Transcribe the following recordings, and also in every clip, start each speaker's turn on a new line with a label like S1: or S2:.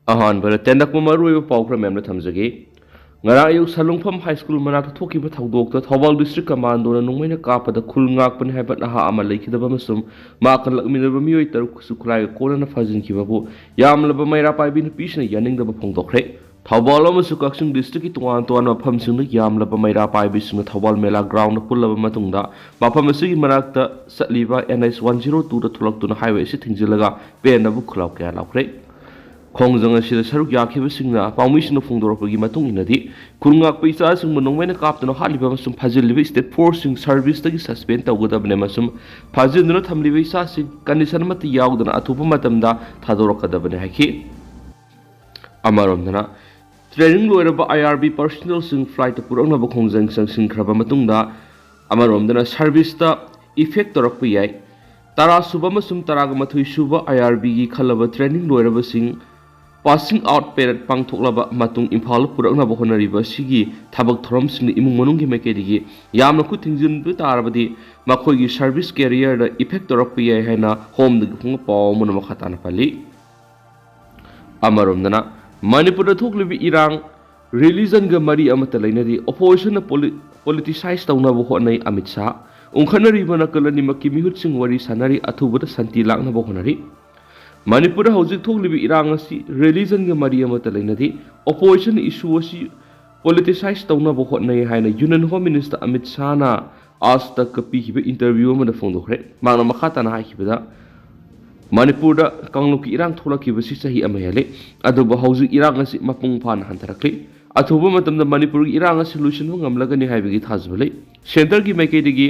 S1: ꯑꯍꯥꯟꯕꯗ ꯇꯦꯟꯗꯛꯄ ꯃꯔꯨꯑꯣꯏꯕ ꯄꯥꯎ ꯈꯔ ꯃꯌꯥꯝꯅ ꯊꯝꯖꯒꯦ ꯉꯔꯥꯡ ꯑꯌꯨꯛ ꯁꯂꯨꯡꯐꯝ ꯍꯥꯏ ꯁ꯭ꯀꯨꯜ ꯃꯅꯥꯛꯇ ꯊꯣꯛꯈꯤꯕ ꯊꯧꯗꯣꯛꯇ ꯊꯧꯕꯥꯜ ꯗꯤꯁꯇ꯭ꯔꯤꯛ ꯀꯃꯥꯟꯗꯣꯅ ꯅꯣꯡꯃꯩꯅ ꯀꯥꯞꯄꯗ ꯈꯨꯜ ꯉꯥꯛꯄꯅꯤ ꯍꯥꯏꯕ ꯅꯍꯥ ꯑꯃ ꯂꯩꯈꯤꯗꯕ ꯑꯃꯁꯨꯡ ꯃꯍꯥꯛꯀ ꯂꯥꯛꯃꯤꯟꯅꯕ ꯃꯤꯑꯣꯏ 6 ꯈꯨꯠꯂꯥꯏꯒ ꯀꯣꯟꯅꯅ ꯐꯥꯖꯤꯟꯈꯤꯕꯕꯨ ꯌꯥꯝꯂꯕ ꯃꯩꯔꯥ ꯄꯥꯏꯕꯤ ꯅꯨꯄꯤꯁꯤꯡꯅ ꯌꯥꯅꯤꯡꯗꯕ ꯐꯣꯡꯗꯣꯛꯈ꯭ꯔꯦ ꯊꯧꯕꯥꯜ ꯑꯃꯁꯨꯡ ꯀꯛꯆꯤꯡ ꯗꯤꯁꯇ꯭ꯔꯤꯛꯀꯤ ꯇꯣꯉꯥꯟ ꯇꯣꯉꯥꯟꯕ ꯃꯐꯝꯁꯤꯡꯗ ꯌꯥꯝꯂꯕ ꯃꯩꯔꯥ ꯄꯥꯏꯕꯤꯁꯤꯡꯅ ꯊꯧꯕꯥꯜ ꯃꯦꯂꯥ ꯒ꯭ꯔꯥꯎꯟꯗ ꯄꯨꯜꯂꯕ ꯃꯇꯨꯡꯗ ꯃꯐꯝ ꯑꯁꯤꯒꯤ ꯃꯅꯥꯛꯇ ꯆꯠꯂꯤꯕ NH 102ꯗ ꯊꯣꯛꯂꯛꯇꯨꯅ ꯍꯥꯏꯋꯦ ꯑꯁꯤ ꯊꯤꯡꯖꯤꯜꯂꯒ ꯄꯦꯟꯅꯕ ꯈꯨꯜꯂꯥꯎ ꯀꯌꯥ ꯂꯥꯎꯈ꯭ꯔꯦ ꯈꯣꯡꯖꯪ ꯑꯁꯤꯗ ꯁꯔꯨꯛ ꯌꯥꯈꯤꯕꯁꯤꯡꯅ ꯄꯥꯎꯃꯤꯁꯤꯡꯅ ꯐꯣꯡꯗꯣꯔꯛꯄꯒꯤ ꯃꯇꯨꯡ ꯏꯟꯅꯗꯤ ꯈꯨꯜꯉꯥꯛꯄ ꯏꯆꯥꯁꯤꯡꯕꯨ ꯅꯣꯡꯃꯩꯅ ꯀꯥꯞꯇꯨꯅ ꯍꯥꯠꯂꯤꯕ ꯑꯃꯁꯨꯡ ꯐꯥꯖꯤꯜꯂꯤꯕ ꯁ꯭ꯇꯦꯠ ꯐꯣꯔꯁꯁꯤꯡ ꯁꯔꯚꯤꯁꯇꯒꯤ ꯁꯁꯄꯦꯟ ꯇꯧꯒꯗꯕꯅꯤ ꯑꯃꯁꯨꯡ ꯐꯥꯖꯤꯟꯗꯨꯅ ꯊꯝꯂꯤꯕ ꯏꯆꯥꯁꯤꯡ ꯀꯟꯗꯤꯁꯟ ꯑꯃꯠꯇ ꯌꯥꯎꯗꯅ ꯑꯊꯨꯕ ꯃꯇꯝꯗ ꯊꯥꯗꯣꯔꯛꯀꯗꯕꯅꯤ ꯍꯥꯏꯈꯤ ꯑꯃꯔꯣꯝꯗꯅ ट्रेनिंग लोरब IRB पर्सनल फ्लाइट पुरक्नब खोंजंग संसिनख्रब मतुंगदा अमरोमदना सर्विसता इफेक्ट तोरक्प याय तरा सुबा मसुम तराग मथुई सुबा IRB की खलब ट्रेनिंग लोरब सिंग पासिंग आउट पेरेड पांगथोकलब मतुंग इम्फाल पुरक्नब होनरिब सिगी थबक थोरम सिंग इमुंग मनुंग की मेकेदिगी यामन खु थिंजिनबु तारबदि मखोयगी सर्विस कैरियर दा इफेक्ट तोरक्प याय हैना होम दग खुंग पाव मन मखाताना पल्ली अमरोमदना मणिपुर थोकलिबि इरांग रिलीजन ग मरी अमत लेनदि ओपोजिशन पॉलिटिसाइज तौनब होनई अमित शाह उंखनरिब नकलनि मक्की मिहुत सिंग वरी सानरी अथुबद शांति लांगनब होनरी मणिपुर हौजिक थोकलिबि इरांग असि रिलीजन ग मरी अमत लेनदि ओपोजिशन इशू असि पॉलिटिसाइज तौनब होनई हायना union home minister Amit Shah ना आज तक पीखिबे इंटरव्यू अमदा फोंदोखरे मांगना मखाताना हाइखिबदा मणिपुर कांगलुकी इरांग थोलखिबसि चही अमा हेले अदुबो हौजिक इरांग असि मपुंग फान हंथरखले अथुबा मतमदा मणिपुर इरांग सोल्यूशन ngamlagani हाइबगी थाजबले सेंटर की मैकेदिगी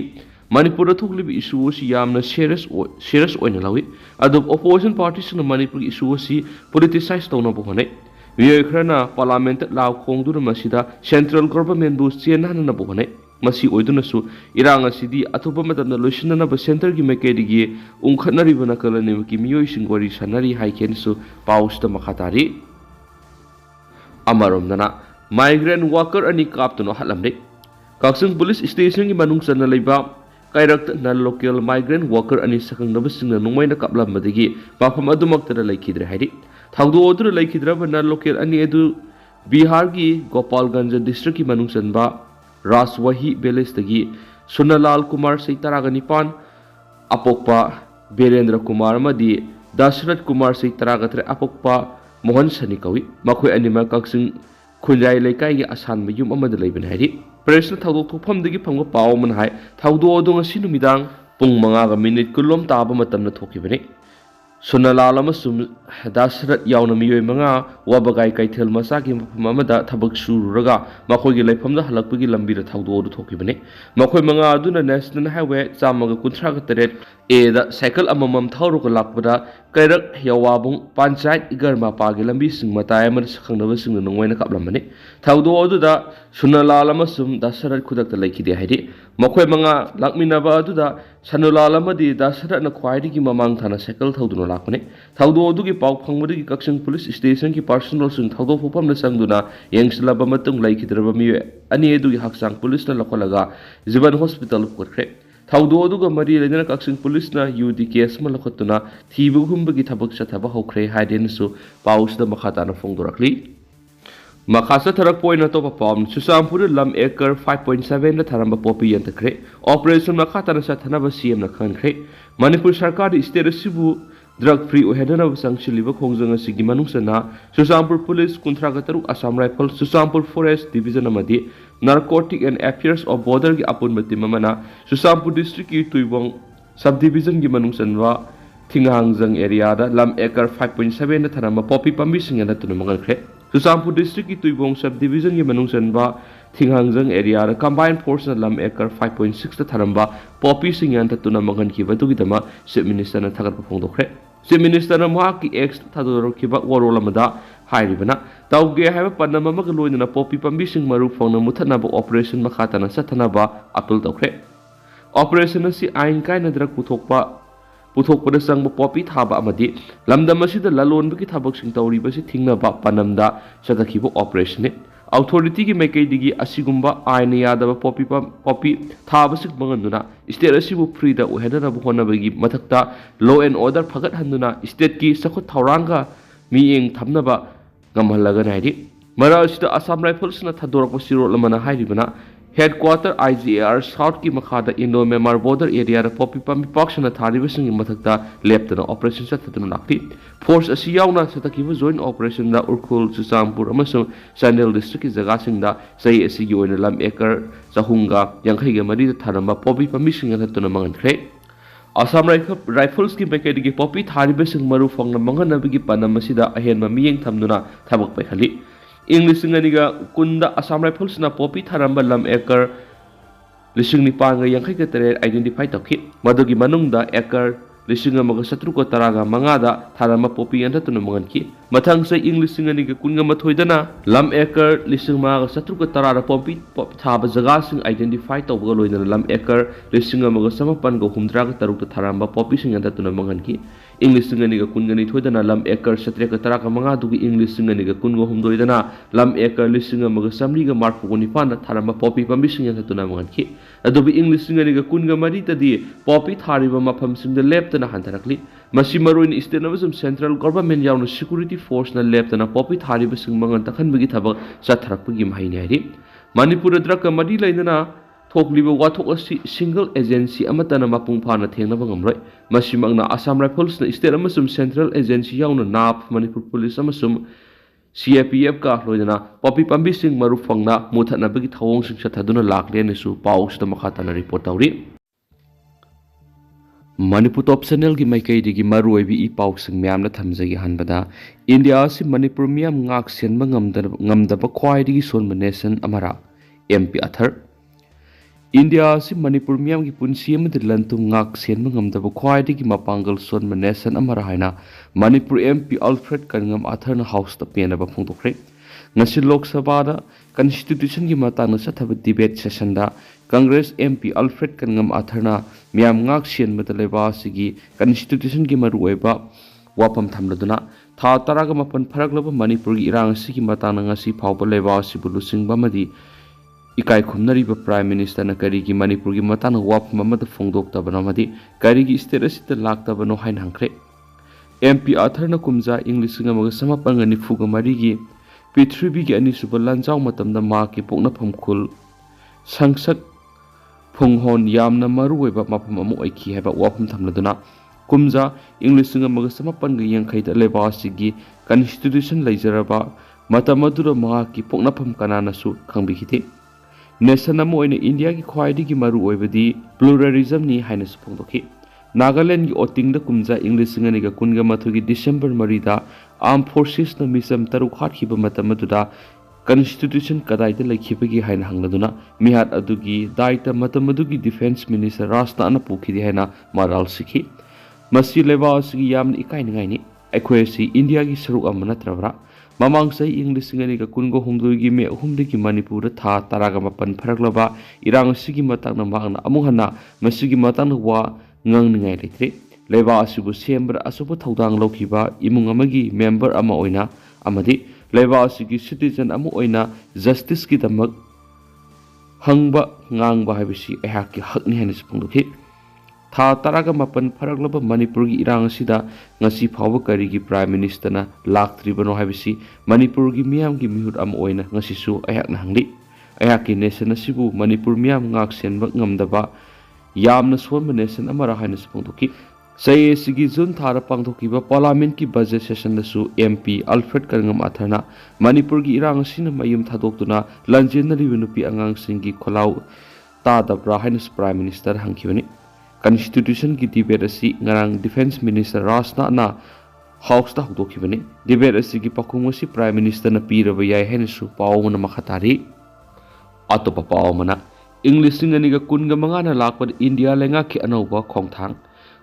S1: मणिपुर थोकलिबि इशू असि यामना सीरियस ओइना लावी अदुब ओपोजिशन पार्टीसना मणिपुर इशू असि पॉलिटिसाइज तौनबो होने मियोय खरना पार्लियामेंट लाव खोंगदुना मसिदा सेंट्रल गवर्नमेंट बु चेनहाननबो होने मसी ओइदुनसु इरांग असिदी अथुबा मतमदा लोइसननब सेंटर की मैकेदिगी उंखनरिब नकलनि की मियोय सिंग वरी सनरी हाइकेनसु पाउसता मखातारी अमरोमदना माइग्रेंट वर्कर अनि काप्तुनो हलमदे कक्सिंग पुलिस स्टेशन की मनुंग चना लेबा कायरक्त नन लोकल माइग्रेंट वर्कर अनि सकंगनबसिंग नोंमैना कापलमदगी पाफम अदुमक्तरा लैखिद्रे हाइदि थाउदो ओदुर लैखिद्रब नन लोकल अनि एदु बिहार की गोपालगंज डिस्ट्रिक्ट की मनुंग चनबा राजवाही बेलेसदगी सुनलाल कुमार सैतरागनिपान अपोक्पा बीरेंद्र कुमार मदी दशरथ कुमार सैतरागत्रे अपोक्पा मोहन सनी कवि मखोय अनिमा कक्सिंग खुंजाई लेकाई की असान मयुम अमद लेबने हाइदि प्रेस थौदोक थोफमदगी फंगो पाव मन हाय थौदो ओदो ngasi नुमिदांग पुंग 5 मिनिट कुलोम ताब मतमना थोखिबने सुनलाल अमसुम दशरथ यावना मियोय 5 वाबगाई कैथेल मसा की मफम अमदा थबक सुरुरगा मखोयगी लेफमदा हलकपगी लंबीरा थौदोदो थोखिबने मखोय 5 अदुना नेशनल हाईवे 139 ए दा साइकिल अममम थौरुक लाकपदा कैरक यवाबुंग पंचायत इगरमापागी लंबी सिंग मताय अमर सखंगनब सिंग नोंगवैना कापलमने थौदो अदुदा सुनलाल अमसुम दशरथ खुदकता लैखिदे हाइदि मखोय 5 लाकमिनबा अदुदा सनुलाल अमदी दशरथना ख्वाइदगी ममांग थाना साइकिल थौदुना लाकपने थौदो अदुगी पाव फंगबदगी कक्सिंग पुलिस स्टेशन की पर्सनल सिंग थौदो फुफमना संगदुना येंगसलाबा मतुंग लैखिद्रबा मियो अनि एदुगी हक्सांग पुलिसना लखलगा जीवन हॉस्पिटल पुरखरे थौदो अदुगा मरी लेना कक्सिंग पुलिसना यूडी केस मा लखतुना थीबुगुंबगी थबक सथबा हौखरे हाइदेनसु पाउसदा मखाताना फोंदोरखली मखासा थरक पॉइंट अतोप पाम सुसामपुर लम एकर 5.7 दा थरम पोपी यंतखरे ऑपरेशन मखाताना सथनब सीएम न खनखरे मणिपुर सरकार स्टेट सिबु ड्रग फ्री ओहेदनब संगसिलिब खोंजंग सिगी मनुसना Susampur police 13 Assam rifle Susampur forest division अमदी narcotic and affairs of border की अपुनमति ममना सुसामपुर डिस्ट्रिक्ट की तुइबोंग सब डिवीजन की मनुसनवा थिंगांगजंग एरिया दा लम एकर 5.7 दा थरम पोपी पम्बी सिंगना तुन मंगलखरे सुसामपुर डिस्ट्रिक्ट की तुइबोंग सब डिवीजन की मनुसनवा थिंगांगजंग एरिया दा कंबाइन फोर्स लम एकर 5.6 दा थरमबा पोपी सिंगना तुन मंगन की बदुगिदमा चीफ मिनिस्टर न थगत फोंदोखरे चीफ मिनिस्टर न माकी एक्स थादोरखिबा वरोलमदा हाइरिबना तौगे हाइबा पन्नम अमग लोइना पोपी पम्बी सिंग मरु फोंना मुथनबा ऑपरेशन मखाताना सथनबा अपील तौखरे ऑपरेशन असि आइन कायना द्रग पुथोकपदा संग पोपी थाबा अमदी लमदम असिदा ललोनबगी थबकसिंग तौरिबसि थिंगनबा पनमदा सदखिबो ऑपरेशन ने अथॉरिटी की मैकेदिगी असिगुंबा आइन यादब पोपी थाबसिक मंगनुना स्टेट असिबु फ्रीदा ओहेदनब होनबगी मथक्ता लॉ एंड ऑर्डर फगत हंदुना स्टेट की सखुत थौरांगा मियेंग थमनबा ngamhalaga naidi mara asida Assam Rifles na thadorapwa sirol amana hairibana headquarter IGAR South ki makhada Indo Myanmar border area da popi pami paksana tharibasing mathakta leptana operation sathatuna lakti force asi yauna satakiba joint operation da Urkhul Chusampur amasung Sandel district ki jaga singda sai asi gi oina lam acre chahunga yankhai ga mari da tharamba popi pami sing athatuna mangankhre Assam Rifles ki packet gi popi tharibasing maru phangna manganabigi panam asida ahenma miyeng thamduna thabak paihali English nganiga kunda Assam Rifles na popi tharamba lam acre lising ni panga yang kai tere identify tokhi madugi manungda acre lising amaga satru ko taraga mangada tharamba popi anda tunu mangan ki mathang sai English nganiga kunga mathoidana lam acre lising ma satru ko tarara popi thaba jaga sing identify tawga loina lam acre lising amaga samapan go humdra ga taruk tharamba popi sing anda tunu mangan ki English nganiga kungani thoidana lam acre satre ka taraka manga dugi English nganiga kungo humdoidana lam acre lising amaga samri ga mark ko ni pan tharamba popi pambi sing anda tunu mangan ki adobi English nganiga kunga mari tadi popi thariba mafam sing de leptana hantarakli masi maroin state amazum central government yauna security force na leptana popi thariba sing mangan takhanbagi thabak satharakpagi mahini hari Manipur draka mari lainana thokliba wathok asi single agency amatana mapung phana thengnaba ngamroi masimangna Assam Rifles na state amasum central agency yauna nap Manipur police amasum CAPF ka loidana popi pambi sing maru phangna muthatna bagi thawong sing sathaduna lakle nesu paus ta makhatana report tawri Manipur top channel gi maikai digi maru oibi I paus sing myamna thamjagi hanbada India si Manipur miyam ngak senba ngamdaba khwai digi sonba nation amara MP athar India si Manipur miyam ki punsi amadi lantu ngak senba ngamdaba khwai digi mapangal sonba nation amara haina Manipur MP Alfred Kangam athar na house ta penaba phungtokre ngasi Lok Sabha da constitution gi matangna sathaba debate session da Congress MP Alfred Kangam athar na miyam ngak senba leba sigi constitution gi maru oiba wapam thamladuna tha taraga mapan pharaglaba Manipur gi irang sigi matangna ngasi phawba leba sibulu singba madi ikai khumnariba prime minister na karigi Manipur gi matana wapam amada phongdoktabana madi karigi state asita laktabano hain hangkre MP Arthur na kumja English nga maga samapanga ni fuga marigi Prithvi gi ani suba lanjaw matamda ma ki pokna phamkhul sangsat phonghon yamna maruweba mapam amu oiki heba wapam thamladuna kumja English nga maga samapanga yangkhaida leba sigi constitution laijaraba matamadura ma ki pokna pham kanana su khangbikhite Nation amu oina India ki khwaidigi maru oibadi pluralism ni haina supongdoki Nagaland ki oting da kumja English ngani ga kunga mathugi December marida Armed Forces na misam taru khathiba matamaduda constitution kadaida laikhibagi haina hangladuna mihat adugi daita matamadugi defense minister rasta ana pukhidi haina maral sikhi masi leba asigi yamni ikai ngai ni akhwesi India ki saruk amana trawra Mamang say English ngani ka kungo humdugi me humdigi Manipur tha taraga mapan pharaglaba irang sigi matang na magna amuhana masigi matang wa ngang ningai leitre leba asibu sembra asubu thodang lokhiba imung amagi member ama oina amadi leba asigi citizen amu oina justice ki damak hangba ngangba habisi ehaki hakni hanis pungdukhi tha taraga mapan pharaglaba Manipur gi irang sida ngasi phawba karigi prime minister na laktribano habisi Manipur gi miyam gi mihut am oina ngasi su ayak na hangli ayaki nation asibu Manipur miyam ngak senba ngamdaba yamna sonba nation amara haina spongdoki sai sigi jun thara pangthokiba parliament ki budget session da su MP Alfred Kangam atharna Manipur gi irang sina mayum thadoktuna lanjenari nupi angang singi kholau ta dabra haina prime minister hangkiwani Constitution ki debate asi ngarang defense minister Rasna na house ta hudokibani debate asi ki pakhung asi prime minister na piraba yai hen su pawmana makhatari atopa pawmana English ngani ga kunga mangana lakpa India lenga ki anauba khongthang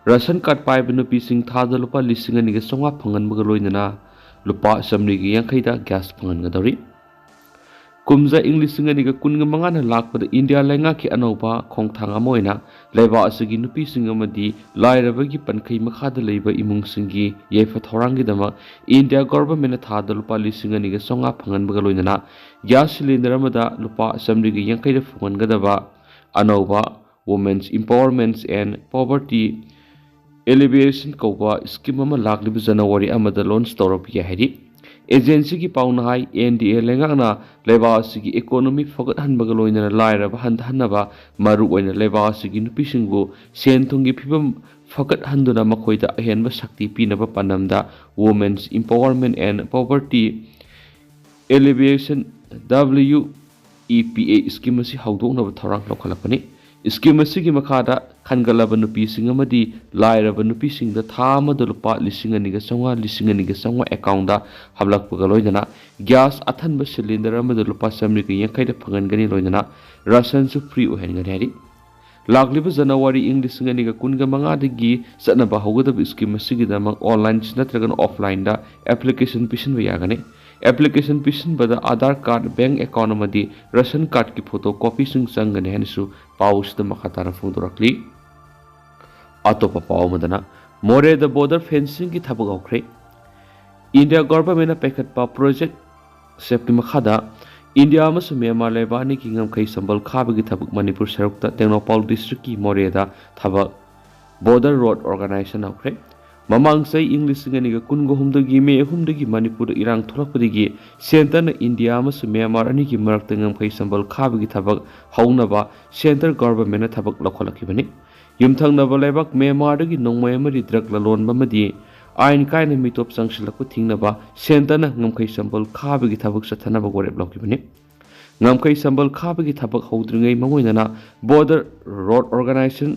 S1: ration card pai binu pising thada lupa lising ngani ga songa phangan maga loinana lupa samri gi yankhaida gas phangan ga dori kumja English ngani ga kunga mangana lakpa India lenga ki anauba khongthang amoina leba asigi nupi singamadi lairabagi pankai makhada leiba imung singi yefa thorangi dama India government thada lupa lising ngani ga songa phangan maga loinana gas cylinder amada lupa samri gi yankhaida phangan ga daba anauba women's empowerment and poverty alleviation kauba scheme ama lakliba January amada launch tawrap ya hari agency की पाउना high NDA लेंगाना लेबा की economy फगत हनबग लोइना लाइरब हनबा मरु ओइना लेबा की नुपिसिंगु सेन थुंगी फिबम फगत हंदुना मखोइदा अहेनबा शक्ति पीनबा पनमदा women's empowerment and poverty alleviation WEPA scheme असी हौदोंनबा थौरांग लौखलपनी स्कीम असिगी मखादा खनगलबा नुपिसिंग अमदी लाइरबा नुपिसिंगदा था अमदा लुपा लिसिंग अनिगा चंगा अकाउंट हबलकपगा लोइदना गैस अथनबा सिलिंडर अमदा लुपा 150 फंगनगनी लोइदना राशन सु फ्री ओहेनगनी हारी लाखलिबा जनवरी इंग लिसिंग अनिगा कुनगा मंगादगी चनबा हौगदब स्कीम असिगिदमक ऑनलाइन नत्रगन ऑफलाइन दा एप्लीकेशन पिसन यागने एप्लीकेशन पिसन बदा आधार कार्ड बैंक अकाउंट अमदी राशन कार्ड की फोटो कॉपी सिंग चंगने हेनसु पाउस द मखाताना फोंदोरकली अतोपा पाउ मदना मोरे द बॉर्डर फेंसिंग की थबक हौख्रे India government पैखटपा project safety मखादा India अमसु म्यांमार लेबानी की ngam संबल खाबगी थबक मणिपुर सरुकता टेक्नोपॉल डिस्ट्रिक्ट की मोरेदा थबक बॉर्डर रोड ऑर्गेनाइजेशन हौख्रे ममांग सई इंग्लिश निगा कुनगो हुमदगी मे हुमदगी मणिपुर इरांग थोलकपदगी सेंटर इंडिया अमसु म्यांमार अनि की मरक ngam संबल खाबगी थबक हौनबा सेंटर गवर्नमेंट थबक लखलखिबनी युमथंगनबा लेबक म्यांमार दगी नोंमय अमरी ड्रग ललोन बमदी आइन कायन मिटोप संगसिलकु थिंगनबा सेंटर ngam संबल खाबगी थबक सथनबा गोरेब लौकिबनी ngam संबल खाबगी थबक हौद्रिंगै मंगोइनना border road organisation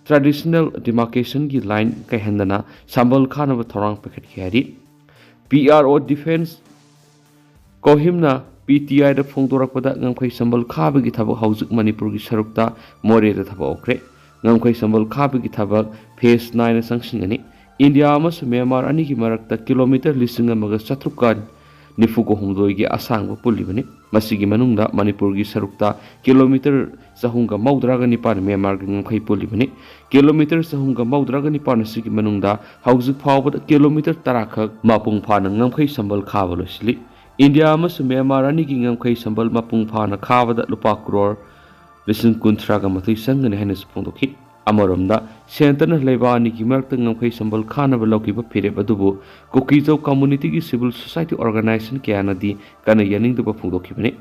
S1: traditional demarcation की लाइन कहना संबल खानब थौरांग पैकेट की PRO डिफेंस कोहिमना PTI द फोंदोरकपदा ngam संबल खाबगी थबक हौजुक मणिपुर की सरुकता मोरे द थबक ओख्रे ngam संबल खाबगी थबक फेस 9 संगसिंगनी इंडिया अमसु म्यांमार अनि की मरकता किलोमीटर लिसिंग अमगा चत्रुकान निफुको हुमदोइगी असांग पुलिबनी मसिगी मनुंगदा मणिपुर की सरुकता किलोमीटर सहूंगा मौद्रागा निपान म्यांमार की ngam पुलिबनी किलोमीटर सहूंगा मौद्रागा निपान सिगी मनुंगदा हौजुक फावबद किलोमीटर 10 खक मापुंग फाना ngam संबल खाबलोसली इंडिया अमसु म्यांमार अनि की ngam संबल मापुंग फाना खाबदा लुपा करोड़ लिसिंग कुंथ्रागा मथै संगने हेनस फोंदोखि अमरमदा सेंटर लेबानी की मरक ngam संबल खानब लौकिब फिरेब अदुबु कुकीजो कम्युनिटी की सिविल सोसाइटी ऑर्गेनाइजेशन क्यानदी कन यनिंगदब फोंदोखिबने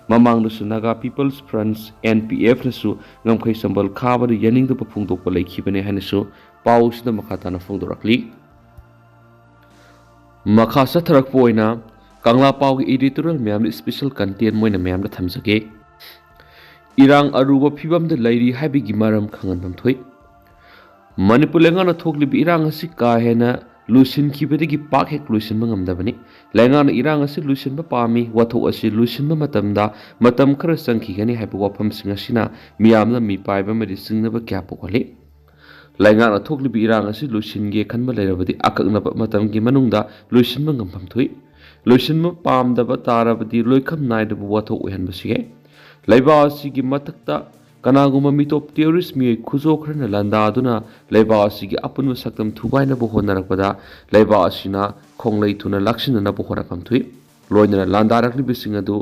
S1: ममांगदसु नागा पीपल्स फ्रंट्स NPF नसु ngam संबल खाबद यनिंगदब फोंदोक लेखिबने हनसु पाउसद मखाताना फोंदोरकली मखा सथरक पोइना कांगला पाउ एडिटोरियल म्याम स्पेशल कंटेंट मोइना म्याम थमजगे इरांग अरुब फिबम द लैरी हाबिगी मरम खंगनम थोइ मणिपुर लेंगाना थोकलिबि इरांग असि का हेना लुसिन खिबदगी पाक हेक लुसिन मंगमदबनी लेंगाना इरांग असि लुसिन ब पामी वथो असि लुसिन ब मतम खर संखिगनी हाइब वफम सिंग असिना मियामना मी पाइबा मरि सिंगनब क्या पोखले लेंगाना थोकलिबि इरांग असि लुसिन गे खनब लेरबदि अककनब मतम की मनुंगदा लुसिन मंगमफम थोइ लुसिन ब पामदब तारबदि लोइखम नाइदब वथो ओहनबसिगे लेबासी की मतकता कनागुमा मिटोप टेररिस्ट मिय खुजोखरना लंदादुना लेबासी की अपुन सकतम थुबाइना बोहनरकपदा लेबासीना खोंगलै थुना लक्षिनना बोहरकम थुइ लोइना लंदारकलि बिसिंग अदु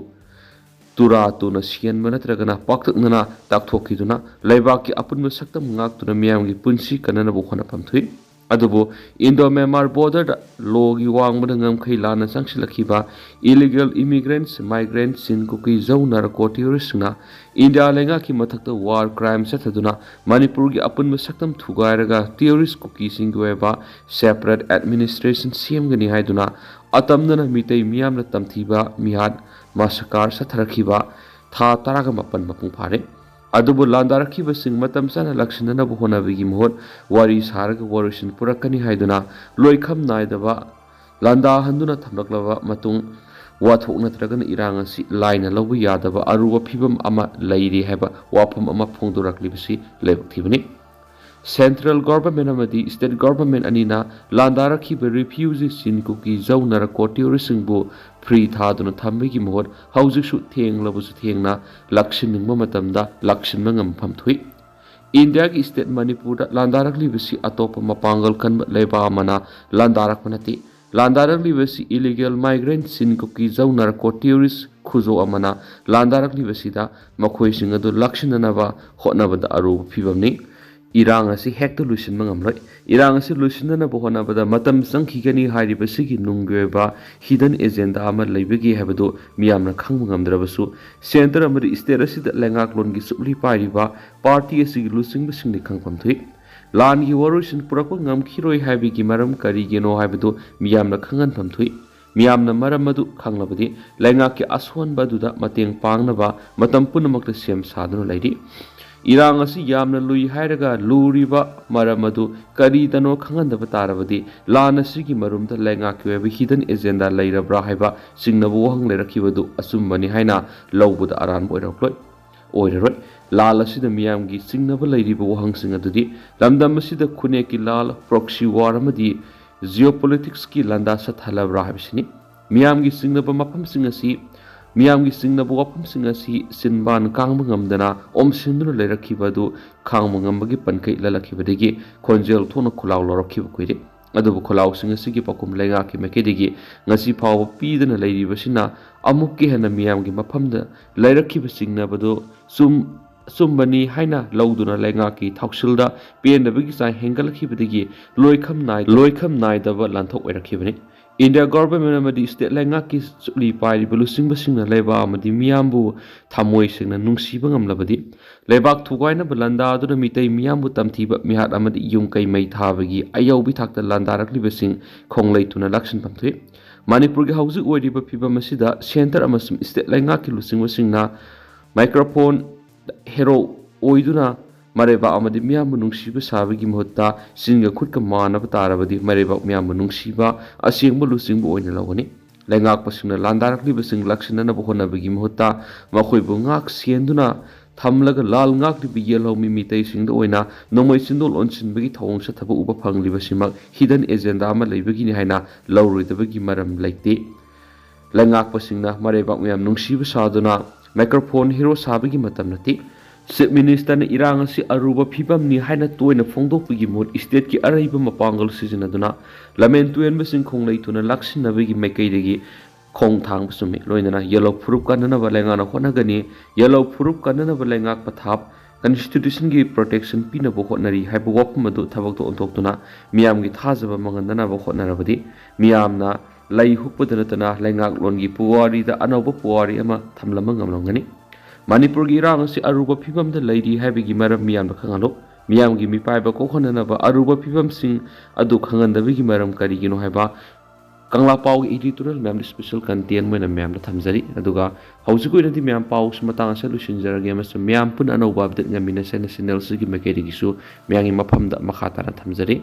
S1: तुरा तुना सियनब नत्रगना पाक्तकना ताकथोखिदुना लेबाक की अपुन सकतम ngakतुना मियामगी पुंसी कनना बोहनफम थुइ अदुबो इंडो म्यांमार बॉर्डर लोगी वांगबद ngam लाना संगसिलखिबा इलीगल इमिग्रेंट्स माइग्रेंट्स सिन कुकी जौ नार्को टेररिस्टना इंडिया लेंगा की मथक्ता वार क्राइम सथदुना मणिपुर की अपुन सकतम थुगायरगा टेररिस्ट कुकी सिंगवेबा सेपरेट एडमिनिस्ट्रेशन सेमगनी हाइदुना अतमदना मितै मियामना तमथीबा मिहाद मासकार सथरखिबा था तरागा मपन मपुंग फारे अदुबु लांदारखिबसिंग मतम sana लक्षिननब होनबगी मोहर वारी सारग वरिशन पुरकनी हाइदुना लोइखम नाइदबा लांदा हंदुना थमलकलबा मतुंग वाथोक नत्रगन इरांग असि लाइन लौब यादबा अरुब फिबम अमा लैरि हाइबा वाफम अमा फोंदोरकलिबसि लेबथिबनि सेंट्रल गवर्नमेंट अमदी स्टेट गवर्नमेंट अनिना लांदारखिब रिफ्यूजी सिन कुकी जौनर कोटियोरिसिंगबु फ्री थादुना थम्बगी मोहर हौजिसु थेंगलबसु थेंगना लक्षिनिंगब मतमदा लक्षिनब ngam थुइ इंडिया की स्टेट मणिपुर लांदारखलिबसि अतोप मपांगल कन लेबा मना लांदारखनति लांदारखलिबसि इलीगल माइग्रेंट सिन कुकी जौनर कोटियोरिस खुजो अमना लांदारखलिबसिदा मखोइसिंग अदु लक्षिननबा होटनबदा अरुब फिबमनि irang asi hekta lusin mangamloi irang asi lusinna bohona bada matam sangkhigani hairibasigi nungweba hidden agenda ama leibegi habado miyamna khangmangamdrabasu center amari state asida lengak longi supli pairiba party asigi lusing basingni khangpamthui lan gi warusin purakwa ngamkhiroi haibigi maram karigeno habado miyamna khangan pamthui miyamna maram adu khanglabadi lengak ki aswan baduda mateng pangnaba matam punamakta sem saduna lairi irang asi yamna lui hairaga luriba maramadu kari dano khangandaba tarabadi lan asigi marumda lenga kyebe hidden agenda leirabra haiba singnabu wahang lerakibadu asumbani haina lawbuda aran boirakloi oiraroi lal asida miyamgi singnaba leiriba wahang singadudi lamdam asida khuneki lal proxy war amadi geopolitics ki landa sathalabra habisini miyamgi singnaba mapam singasi miyamgi singnaba wapam singasi sinban kangmangamdana omsinduna leirakibadu kangmangambagi pankai lalakibadagi khonjel thona khulaw lorokiba kuire adubu khulaw singasigi pakum lenga ki mekedigi ngasi phaw pidana leiribasina amukki hena miyamgi maphamda leirakiba singnabadu sumbani haina lawduna lenga ki thausilda pendabagi sai hengalakibadagi loikham naidaba lanthok oirakibani India government amadi state lenga ki supli pai belusing basingna leba amadi miyambu thamoi singna nungsiba ngamlabadi lebak thugaina balanda aduna mitai miyambu tamthiba mihat amadi yumkai mai thabagi ayaubi thakta landarakli basing khonglei tuna lakshin pamthui manipur gi hauji oiriba phiba masida center amasum state lenga ki lusing basingna microphone hero oiduna mareba amadi miyambu nungsiba sabagi mohta singa khutka manaba tarabadi mareba miyambu nungsiba asengba lusingbu oina lawani lengak pasingna landarakli basing lakshana bohonabagi mohta makhoibu ngak sienduna thamlaga lal ngak li yellow mimitei singda oina nomoi sindol onsinbagi thawong sa thaba uba phangli basimak hidden agenda ama leibagi ni haina lawruidabagi maram leite lengak pasingna mareba miyam nungsiba saduna microphone hero sabagi matam nati Chief Minister na irang asi aruba phibam ni haina toina phongdokpagi mod state ki araiba mapangal sizinaduna lamen tuyen basing khonglei tuna laksinabagi maikaidagi khong thang basumi loinana yellow furup kanana balengana honagani yellow furup kanana balengak pathap constitution gi protection pina bo khonari haibu wapum adu thabak to ontoktuna miyam gi thajaba mangandana bo khonarabadi miyamna lai hupudana tana lengak longi puwari da anoba puwari ama thamlama ngamlongani Manipur gi irang asi aruba phibam da leiri habigi maram miyam khangalo miyam gi mipaiba kokhonana ba aruba phibam sing adu khangandabigi maram karigino haiba kangla pau editorial mem special content moina mem da thamjari aduga hausiku inati mem pau sumatang solution jarage mas mem pun anoba update ngamina national sigi makeri gisu miyangi mafam da makhatara thamjari